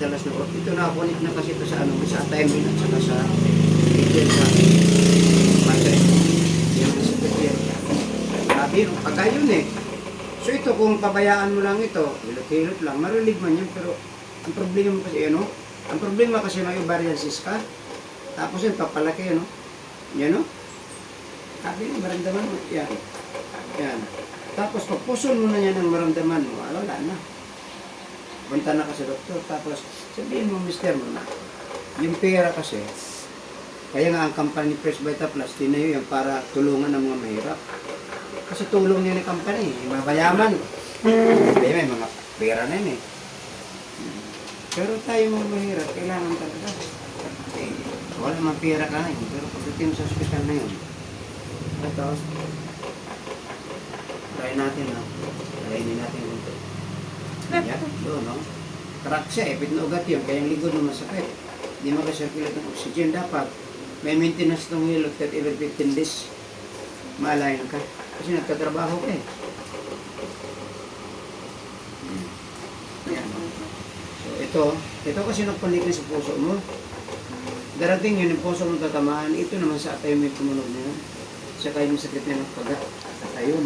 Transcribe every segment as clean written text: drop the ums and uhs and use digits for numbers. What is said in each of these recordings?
dalas na ito nakakunik na kasi ito sa ano, sa timing at saka sa detail sa battery. Yan ang secret. Sabi, pagka yun eh. So ito, kung pabayaan mo lang ito, hilot-hilot lang, marilig man yan, pero ang problema mo kasi, ano, ang problema kasi may variances ka, tapos yun, papalaki, ano, yan, no? Sabi mo, maramdaman mo, yan. Yan. Tapos, pagpuson mo na yan ang maramdaman mo, wala na. Punta na ka sa doktor, tapos sabihin mo, mister mo na, yung pera kasi, kaya nga ang company First Vita Plus, tinayo yan para tulungan ng mga mahirap. Kasi tulong niya ng company, yung mga mayaman. Kaya may mga pera na yun eh. Pero tayo mga mahirap, kailangan talaga. Eh, wala mang pera ka na yun, pero pagdating mo sa hospital na yun, ito, try natin, no? Tryinin natin ito. Yan, doon, no? Crack siya, eh, ugat yun, kaya yung likod mo masakit. Hindi mag-circulate ng oxygen. Dapat, may maintenance ng hilot at every 15 days, maalayan ka. Kasi nagkatrabaho ka eh. Yan. So, ito kasi nagpanik na sa puso mo. Darating yun, yung puso mo tatamaan, ito naman sa atay may tumunog na yun. Saka yung sakit na ng pagat, atayun.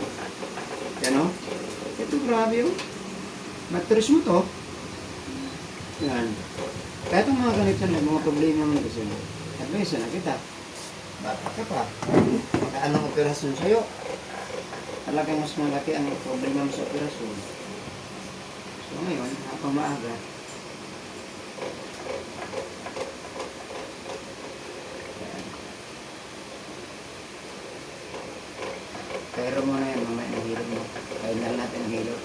Yan o. Ito grabe yun. Matris mo to. Yan. Kaya itong mga ganito na, mga problema mo kasi, advice na kita. Bata ka pa. Anong operasyon sa'yo? Talagang mas malaki ang problema mo sa operasyon. So ngayon, habang maaga, pero mo na yan, mamaya ng hilot mo. Kain lang natin ang hilot.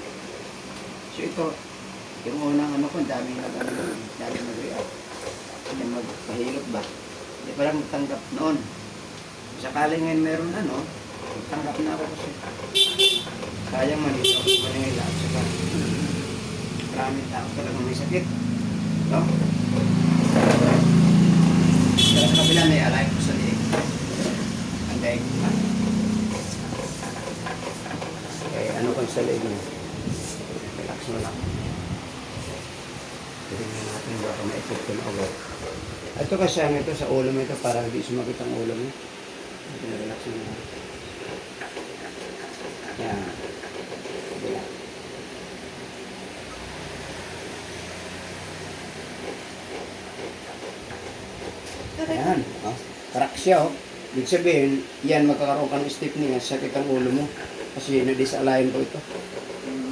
So ito, yung unang ano ko, daming nag-react. Hindi magpahilot ba? Hindi pa lang magtanggap noon. Sakali ngayon meron ano, magtanggap na ako kasi. Kaya man ito, maningila at saka maraming tao talagang may sakit. No? Pero sa kabila may alay ko sa liig. Ang daig pa. Ano kung sa leg mo? Relax mo lang. Tignan natin baka ma-effect na ugat. Ito kasi ang ito sa ulo mo ito para hindi sumakit ang ulo mo. Relax mo lang. Yan. Yan. Oh. Crack siya. Oh. Ibig sabihin, yan magkakaroon ka ng stiffening at sakit ang ulo mo. Kasi na-disalign ko ito.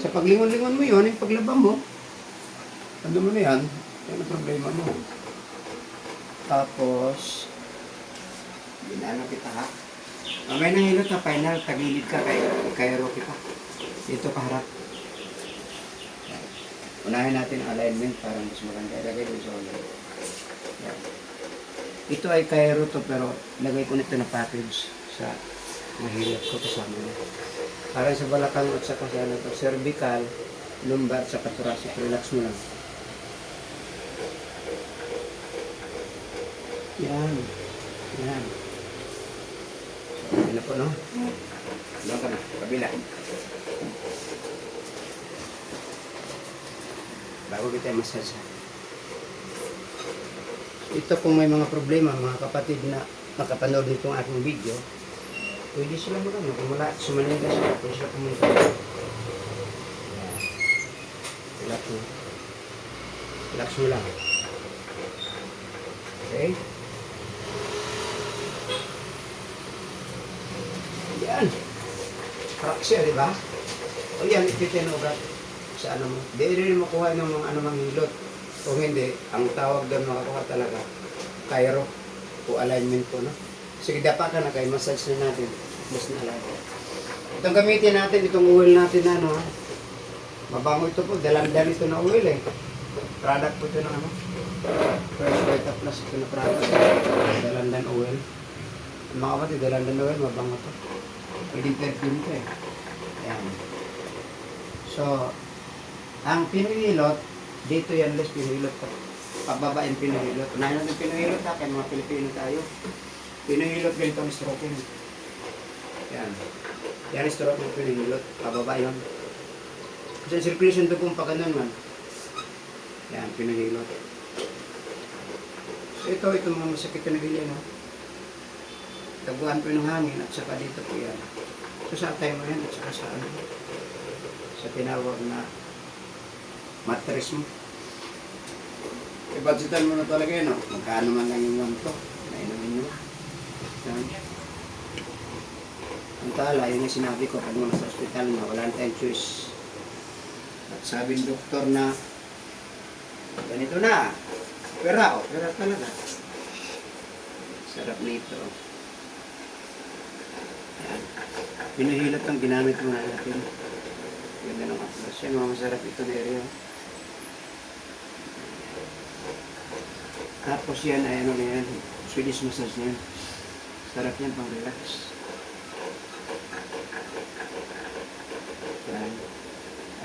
Sa paglingon-lingon mo yun, yung paglabang mo, ano mo na yan, yan ang problema mo. Tapos, binano kita ha. Mamaya nang hilot na final, tagilid ka, kay Rocky pa. Dito ka harap. Unahin natin ang alignment para mas maganda. Ilagay doon sa ulo. Ito ay Cairo to, pero lagay ko nito na package sa mahilap ko kasama na. Para sa balakang at saka sa ano to, cervical, lumbar, at saka thoracic. Relax mo lang. Yan. Yan. Yan na po, no? Doon ka na. Kabila. Bago kita massage. Ito kung may mga problema, mga kapatid na nakapanood nitong aking video, pwede sila magano. Kung wala, sumanila sila, pwede sila pumunta. Relax mo. Relax mo lang. Okay? Yan. Crack siya, di ba? O yan, ititinugat sa ano mo. Di rin makuha ng mga ano mang hilot. Kung hindi, ang tawag doon makakuha talaga, Cairo o alignment po, no? Sige, dapa ka na kayo, massage na natin. Mas na alaga. Itong gamitin natin, itong oil natin na, no? Mabango ito po, dalandan ito na oil eh. Product po ito na, ano? First Vita Plus ito na product. Dalandan oil. Mga kapatid, dalandan oil, mabango ito. Pwedeng perfume ito eh. Ayan. So, ang pinihilot, dito yan, les, pinihilot ko. Pababa yung pinihilot. Unahin natin pinihilot ha, kaya mga Pilipino tayo. Pinihilot ganito ang stroke yun. Yan. Yan ang stroke ng pinihilot. Pababa yun. Kasi circulation ito kung pagkanan man. Yan, pinahilot. So ito mga masakit na nabili, no? Taguan po ng hangin at saka dito po yan. So sa atay mo yan at saka sa ano, sa tinawag na mattress mo. Ibadsitan mo na talaga yun, no? Magkano man lang yung ganito. Nainumin nyo. Yan. Ang tala, yun yung sinabi ko pag mga sa ospital na wala tayong choice. At sabi ng doktor na ganito na. Pera, pera talaga. Sarap nito. Yan. Pinahilat ang ginamit mo na natin. Ganda ng atlas. Yan, mga masarap ito na area. Tapos yan ay ano na yan. Swedish massage na yan. Sarap yan pang relax. Yan.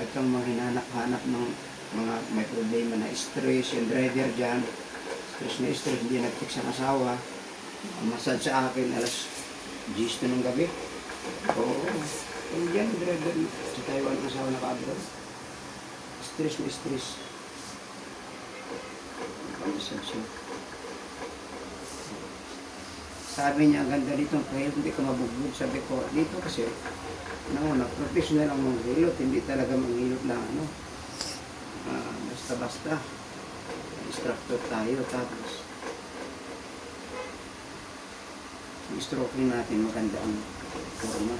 Itong mga hinahanap-hanap ng mga may problema na stress, yung driver dyan, stress na stress, hindi nag-fix ang asawa, ang massage sa akin, alas 10 ng gabi. Oo, yung dyan, driver sa Taiwan, ang asawa naka-abroad. Stress na stress. Massage yun. Sabi niya, ang ganda dito, kahit hindi ka mabugbog. Sabi ko, dito kasi, nauna, professional ang manghilot, hindi talaga manghilot lang, ano. Basta-basta. Instructor tayo, tapos yung stroking natin, maganda ang forma.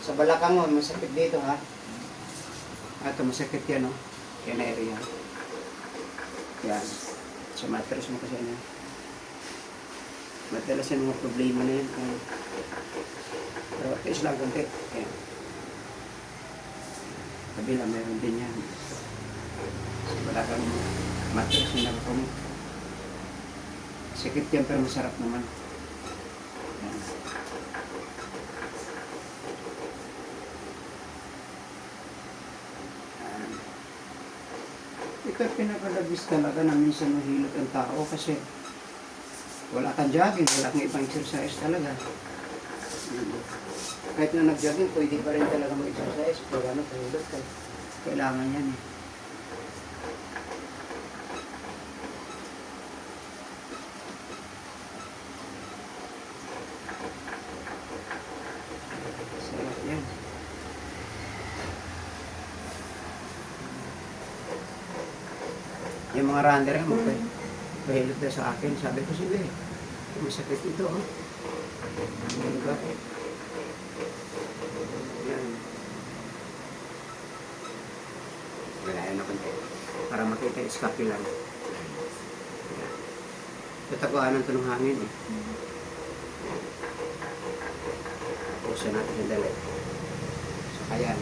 Sa balakang mo, masakit dito, ha. Ito, masakit yan, no. Yan area. Yan. Sa mattress mo kasi, ano. Madalas yan mga problema na yan. Pero at least lang konti. Ayan. Kabila, meron din yan. So, wala kang matras yung nagpo mo. Sakit yan pero masarap naman. Ayan. Ayan. Ito pinakalabis talaga na minsan mahilot ang tao kasi wala kang jogging, wala kang ibang exercise talaga. Kahit na nag-jogging, pwede pa rin talaga mag-exercise. Pag ano, pahilot ka. Kailangan yan eh. Sarap yan. Yung mga runner, pahilot na sa akin. Sabi ko, sige, masakit ito, oh. Diba? Yan. Wala yan ako para makita yung scapula. Yan. Tataguanan ito ng hangin, eh. Pusa natin yung dali. So, kaya,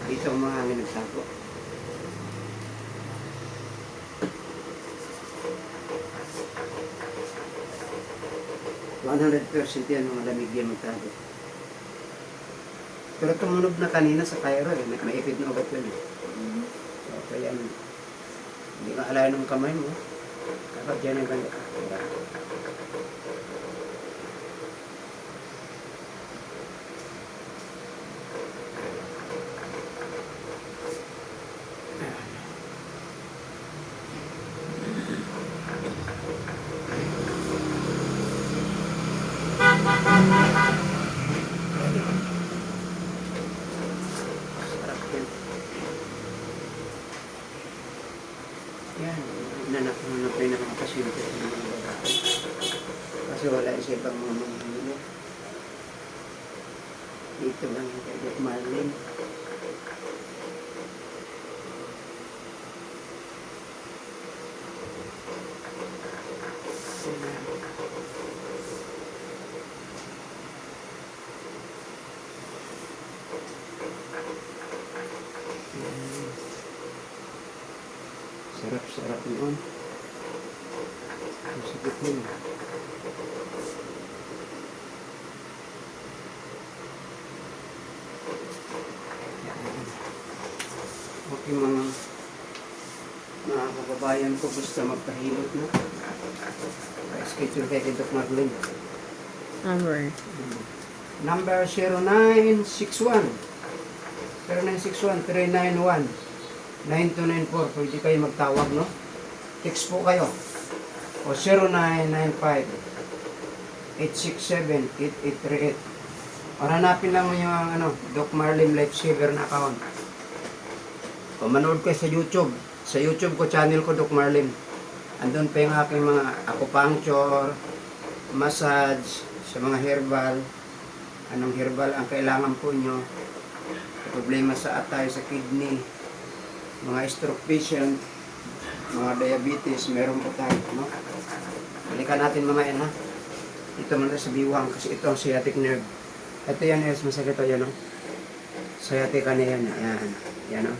dito ang mga hangin nagtago. 100% yan mga lamig yan magtago. Pero tumunog na kanina sa Cairo eh, maipid na ugat yun eh. So, kaya hindi ka alay ng kamay mo. Kapag yan ang ganda. Sarap yan. Yan, nanap-nanap rin ng mga pasyente ng mga babae. Kasi wala isa ibang mga mga dito lang yung kaya Marlene. Sarap-sarap yun. Ang sakit yun. Okay mga kababayan ko, gusto magpahilot na. Pa-schedule kayo kay Doc Marlene. Amber. Number 0961-391-9294. Pwede kayo magtawag, no? Text po kayo. O 0995-867-8838. O hanapin lang mo yung Doc Marlim Lifesaver na account. O manood kayo sa YouTube. Sa YouTube ko, channel ko, Doc Marlim. Andun pa yung aking mga acupuncture, massage, sa mga herbal. Anong herbal ang kailangan po nyo? Problema sa atay, sa kidney, mga stroke patient, mga diabetes, meron po tayo, no? Balikan natin mamaya, ha? Ito muna sa biwang, kasi ito ang sciatic nerve. Ito yan, masakit ito, yan, no? Sciatic na yan, yan, yan, no?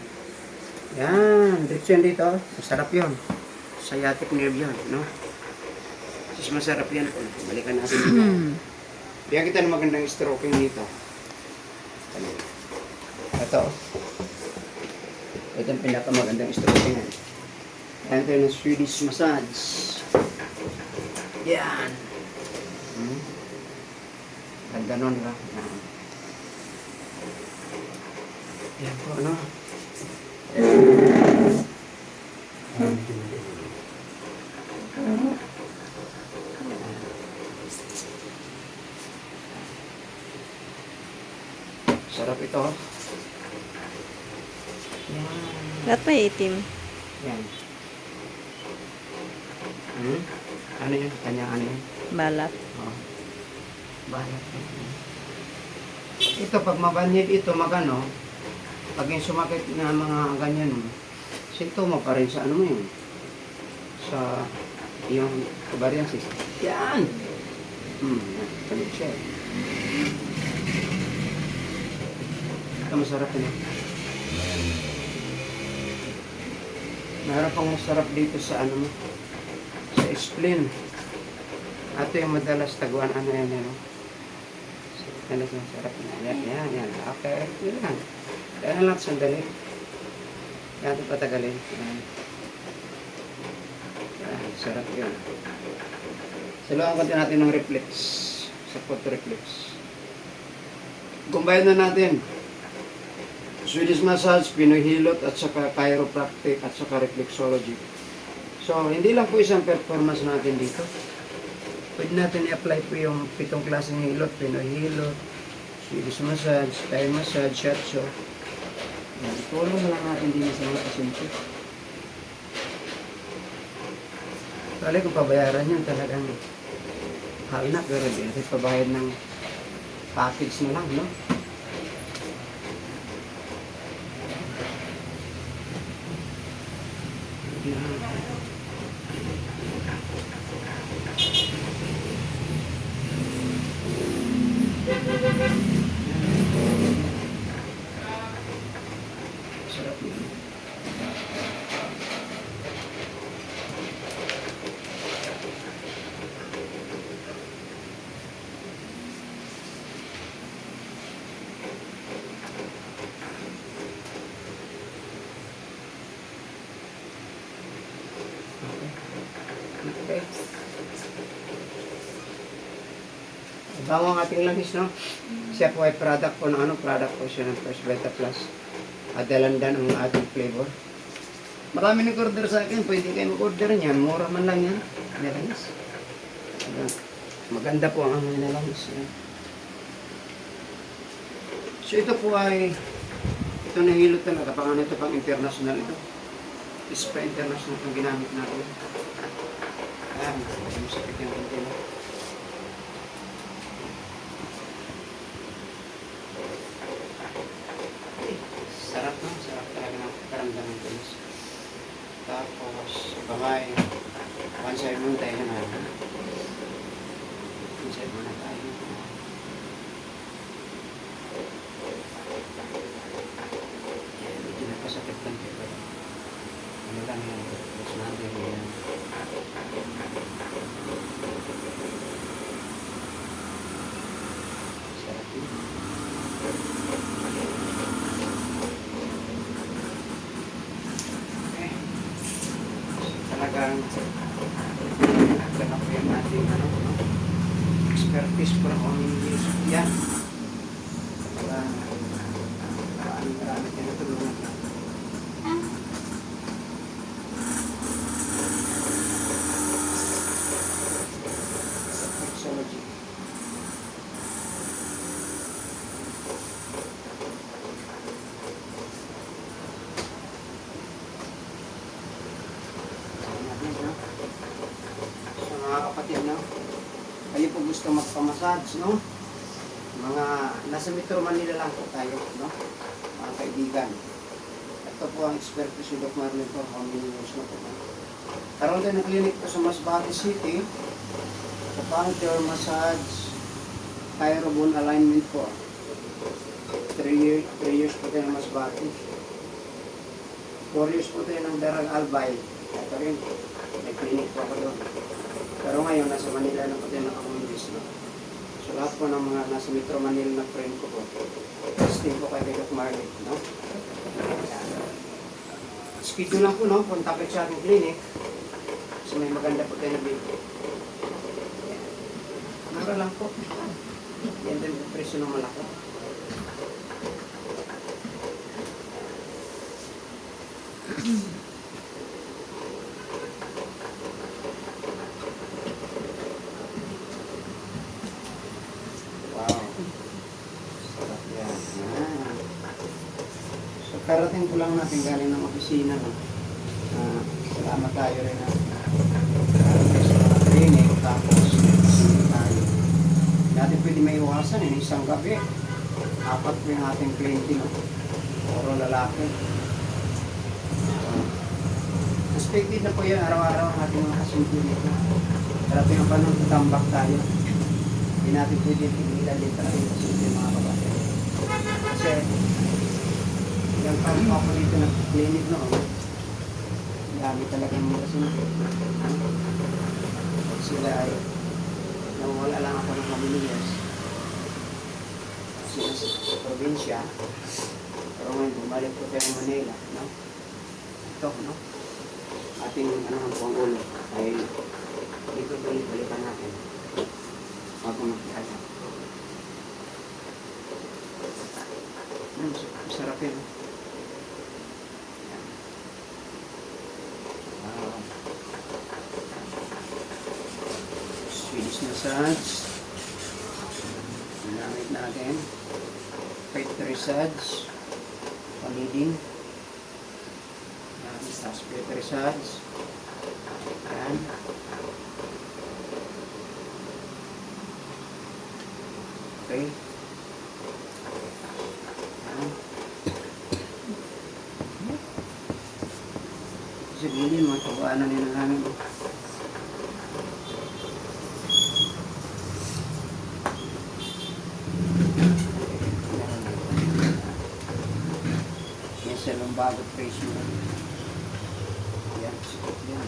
Yan, diretso yan dito, masarap yun. Sciatic nerve yun, no? Mas masarap yan, balikan natin dito. Bigyan kita ng magandang stroking dito. Ito. Ito ang pinakamagandang stroking. Yan ito yung Swedish massage. Yan. Ganda nun, diba? Yan po, ano? Sarap ito. Yan. Ba't may itim? Yan. Ano yun? Kanyang ano yun? Balat. Oh. Balat. Ito, pag mabanhid ito, magano, pag yung sumakit na mga ganyan, sintomo pa rin sa ano mo yun? Sa yung ovarian cyst. Yan! Kalit siya. Ito masarap yun. Meron pang masarap dito sa ano mo, sa spleen. Ito yung madalas taguan ano yan, ano. Madalas masarap na. Yan. Okay, yun lang. Kaya lang sandali. Yan ito patagalin. Yan, sarap yun. Saluhan konti natin ng reflex. Support reflex. Combine na natin. Swedish massage, Pinoy hilot, at saka chiropractic, at saka reflexology. So, hindi lang po isang performance natin dito. Pwede natin i-apply po yung 7 klaseng hilot, Pinoy hilot, Swedish massage, Thai massage, shiatsu. Tulong na lang natin din sa mga pasyente. Kali kung pabayaran yun talagang halina, pero di natin pabayad ng package na lang, no? Sarap yun. Okay. Bago ang ating langis, no? Siya po ay product po ng product po siya ng First Beta Plus. At dalandan ang ating flavor. Marami nag-order sa akin, pwede kayo mag-order niyan. Mura man lang yan. Langis. Maganda po ang langis. So ito po ay, ito na hilot talaga. Pang ito pang international ito. Ispa international itong ginamit natin. Ayan, masakit yung konti. Sarap na, sarap talaga ng karamdaman ko. Tapos, bangay, one side muna tayo na natin. One side muna tayo. Ayan, medyo napasakit lang pero ano lang yan, mas natin yan. Sarap yun. Talagang ganap yung ating expertise from English. Yan. gusto magpamassage, no? Mga nasa Metro Manila lang po tayo, no? Mga kaibigan. Ito po ang experto si Doc Marlon po, how many years na po. Karoon tayo ng clinic po sa Masbate City. Acupuncture, massage, chirobone alignment po. 3 years po tayo ng Masbate. 4 years po tayo ng Darang Albay. Ito rin, may clinic po ako doon. Pero ngayon, nasa Manila lang po tayo nakakumbis, no? So lahat po ng mga nasa Metro Manila na friend ko po, testing po kay Doc Marlon, no? Schedule lang po, no? Punta kayo sa aking clinic. So may maganda po tayo na video. Mura lang po. Yan din po presyo ng malaki. Wow. Sarap yan. So karating ko lang natin galing ng opisina. No? Salamat tayo rin na sa clinic. Tapos tayo. Natin pwede may iwasan isang gabi. 4 po yung ating kliyente. No? Puro lalaki. Expected na po yan araw-araw ang ating mga kasunod nito. Darating ang panahon, tutambak tayo. Hindi natin pwede pigilan din talaga yung kasunod yung mga babae. Kasi, yung kampa ko dito na clinic noon, dami talaga yung mga kasunod. Sila ay, nawala lang ako ng familiars. Sila sa probinsya. Pero ngayon, bumalik ko tayo ng Manila. No? Ito, no? Ating ano po ang ulo ay dito balikan natin bago magkaya. Masarap yun. Swedish massage. Ginamit natin. Pet massage. Pamiding. Tapos pet massage. Ayan. Okay. Ayan. Sige, mga tawaan na nila namin. Yan sa lumbago pressure. Yan, sikot yan.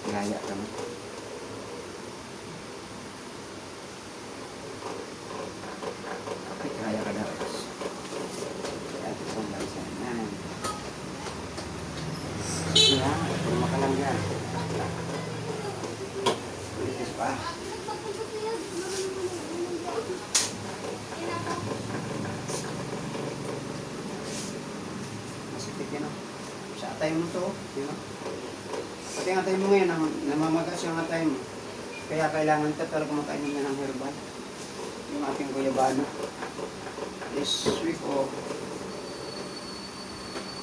Gaya ka na. Okay, kaya ka daw. Kaya ito sa bansa na. Yan, purma ka lang yan. Ulitis pa. Masipit yan o. Sa atay mo to, yun o. Pati ang atay mo ngayon, namamagas yung atay mo. Kaya kailangan ka talaga kumakain mo ng herbal. Yung ating guyabano. This week o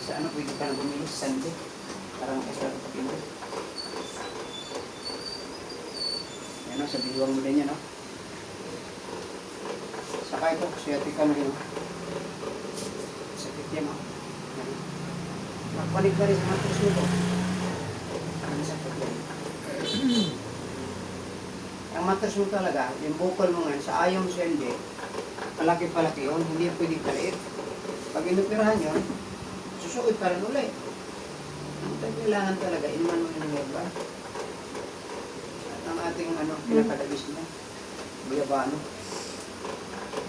sa ano pwede ka na bumili sa Sunday. Parang extra kapino. Yan o, sa biluwang mo din yan o. Saka ito, siyati ka na yun o. Sakit yan o. Magpalig ka rin sa mga puso ko. Ang matras mo talaga, yung vocal mo ngayon, sa ayaw mo siya hindi, palaki-palaki yun, hindi yung pwedeng kaliit. Pag inupirahan yun, susuot pa rin ulit. Ang kailangan talaga, inuman mo yung herbal. At ang ating pinakadabis niya, guyabano.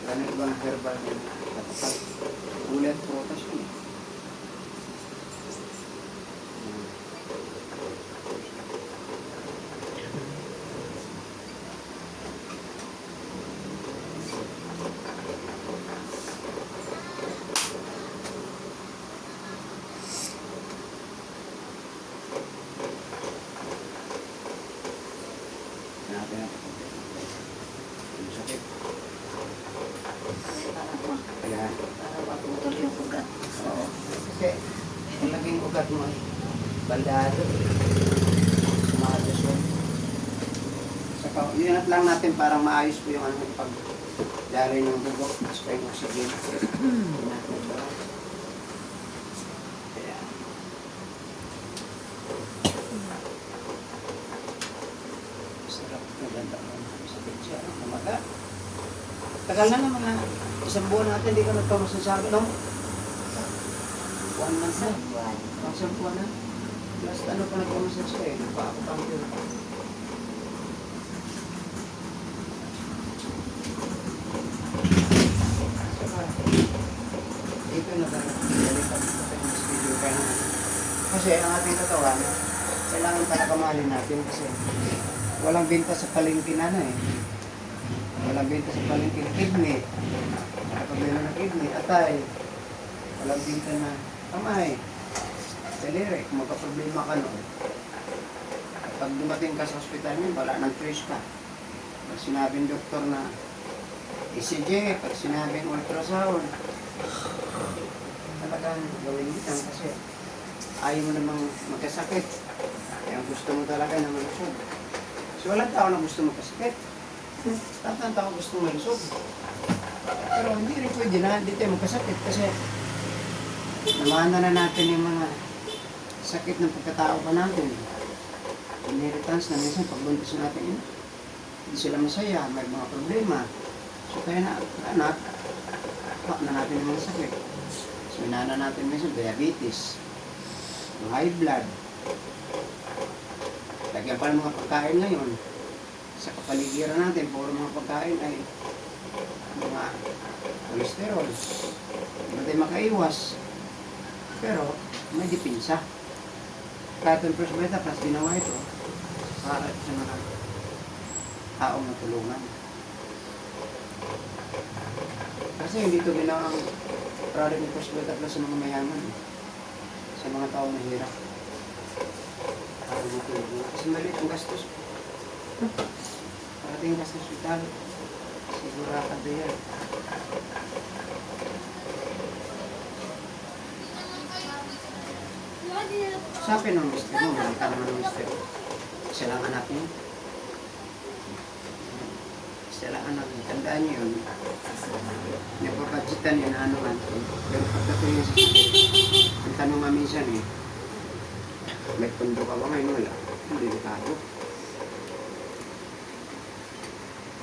Wala na ibang herbal yun. Kapag ulit, protas yun. Natin ang sakit. Kaya, Para maputol yung ugat. oo. Kasi, ang naging ugat mo ay bandado. Sumagas mo. Saka, yun lang natin parang maayos po yung ano, pag dali ng dugo, saka yung oxygen. Natin ba? Kaya, sarap na ganda mo. Sakit siya, namaga. Tagal na mga isang buwan natin, hindi ka nagpamasasabi, no? 1 month na. Buwan. Isang buwan na. Last ano pa nagpamasasabi eh, nagpa-ako yun. Dito na tayo. Balikan ko tayo mas video ka na. Kasi ang ating katawan, kailangan talaga mahalin natin kasi walang benta sa palengke na eh. Walang benta sa palengke ng kidney. Nakapabila ng kidney, atay. Walang benta na kamay. Daliri, kung magka-problema ka noon. Pag dumating ka sa ospital mo, wala nang trace ka. Pag sinabing doktor na ECG, pag sinabing ultrasound, talagang gawin mo lang kasi ayaw mo namang magkasakit. Kaya gusto mo talaga na malusog. So walang tao na gusto magkasakit. Lahat ng tao gusto malusog. Pero hindi rin pwede na hindi tayo magkasakit kasi namana na natin yung mga sakit ng pagkatao pa natin. Inheritance na minsan pagbuntis natin yun. Hindi sila masaya, may mga problema. So kaya na, anak, na natin yung mga sakit. So inana natin minsan diabetes, yung high blood. Lagyan pa ng mga pagkain ngayon. Sa kapaligiran natin, puro mga pagkain ay mga cholesterol. Hindi tayo makaiwas. Pero may dipinsa. Kahit yung first beta plus ginawa ito para sa mga taong natulungan. Kasi hindi ito ginawang product ng first beta plus sa mga mayaman. Sa mga taong mahirap. Para matulungan. Kasi maliit ang gastos. Parating ka sa hospital. Sigurado yan. Sabi ng mister mo, malita naman ng mister. Isa lang anak niyo. Isa lang anak niyo. Tandaan niyo yun. Nagpapagsitan yun na ano man. Pero pagdating niya sa sakit, ang tanong nga minsan eh, may pundo ka ba ngayon? Wala. Hindi delikado.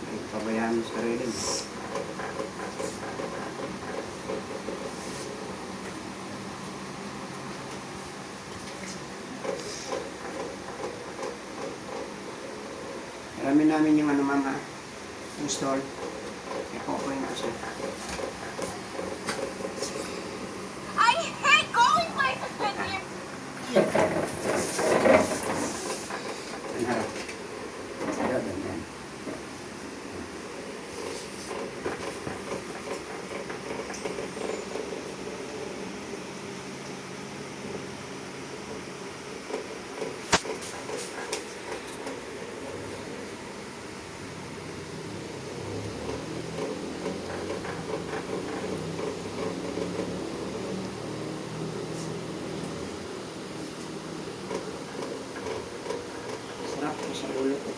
May pabayaan mo sa sarili mo. Alamin namin yung ano mama, install. Iko-open ko siya. I hate going places with you. Ang harap. Ganyan. Sarap ko sa ulo ko.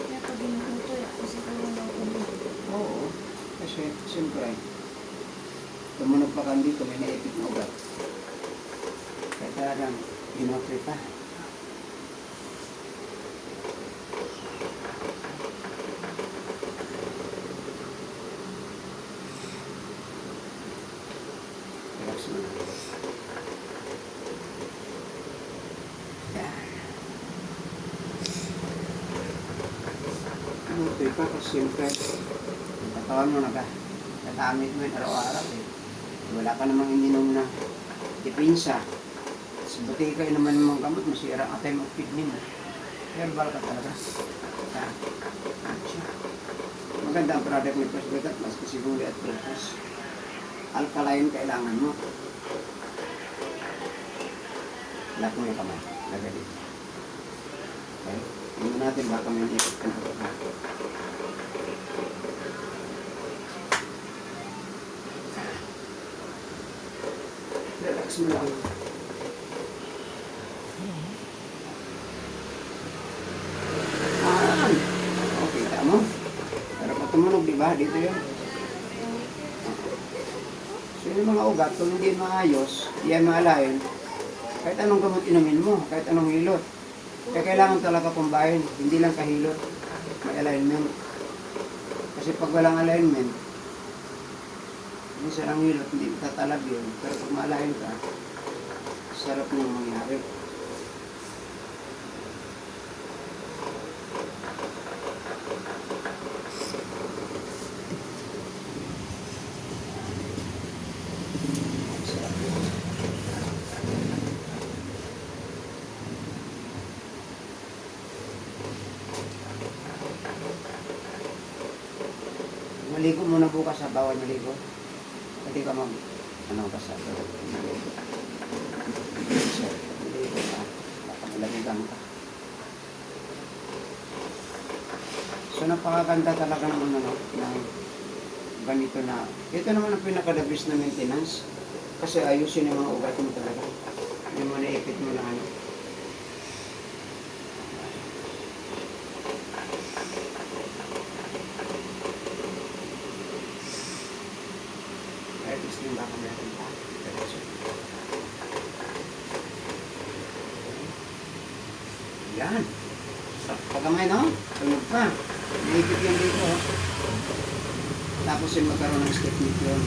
Kaya pag inuutoy ako siguro na ulit. Oo. Kasi siyempre, tumunog pa kang dito, may naipit na ugat. Kaya talagang inopre pa. Relax mo na. Yan. Inopre pa kasi siyempre, ang katawan mo nagagamit mo yun araw-araw eh. Wala ka namang ininom na dipinsa. Sa buti kayo naman mga gamot, masira ang atay mo kidney mo. Herbal ka talaga. ka. Atcha. Maganda ang product ni Presbyter, mas kasiguri at purpose. Alkaline kailangan mo. Lock mo yung kamay. Lagay dito. Okay? Tingnan natin baka may ikot ka na. Relax mo lang. Okay, tama. Pero pa tumunog, di ba? Dito yun. So yung mga ugat, kung hindi maayos, hindi yan maalain, kahit anong gamot inumin mo, kahit anong hilot. Kaya kailangan talaga kumbahin, hindi lang kahilot, may alignment. Kasi pag walang alignment, minsan ang hilot, hindi tatalab yun. Pero pag ma-align ka, sarap nung mangyari. Maligo muna bukas sa bawal maligo. Hindi ka mag ka sa maligo. So, maligo ka. Baka malamigan ka. So napakaganda talaga ng ng ganito na. Ito naman ang pinaka-the-best na maintenance. Kasi ayusin yung mga ugat mo talaga. Yung mga naipit mo na ano. At least yung baka meron pa. Yan. Pagamay, no? Tunog pa. Naipit yan dito, oh. Tapos yung magkaroon ng step nito yun.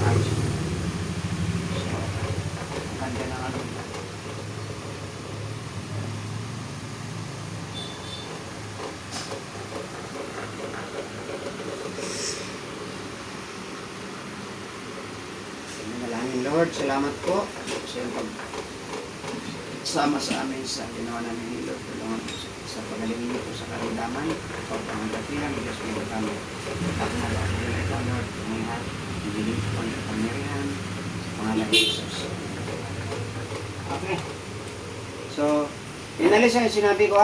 Ayos. So, ganda na ano. Manalangin, Lord, salamat po sa iyong pagsama sa amin sa ginawa namin ni Lord. Tulungan po sa pagalingin niyo po sa karamdaman, pagpangadakilan, Diyos mo kami. At nalangin ito, Lord, tumihat, ibiling po ang kamerihan, sa pangalan ni Jesus. Okay. So, inalis ang sinabi ko.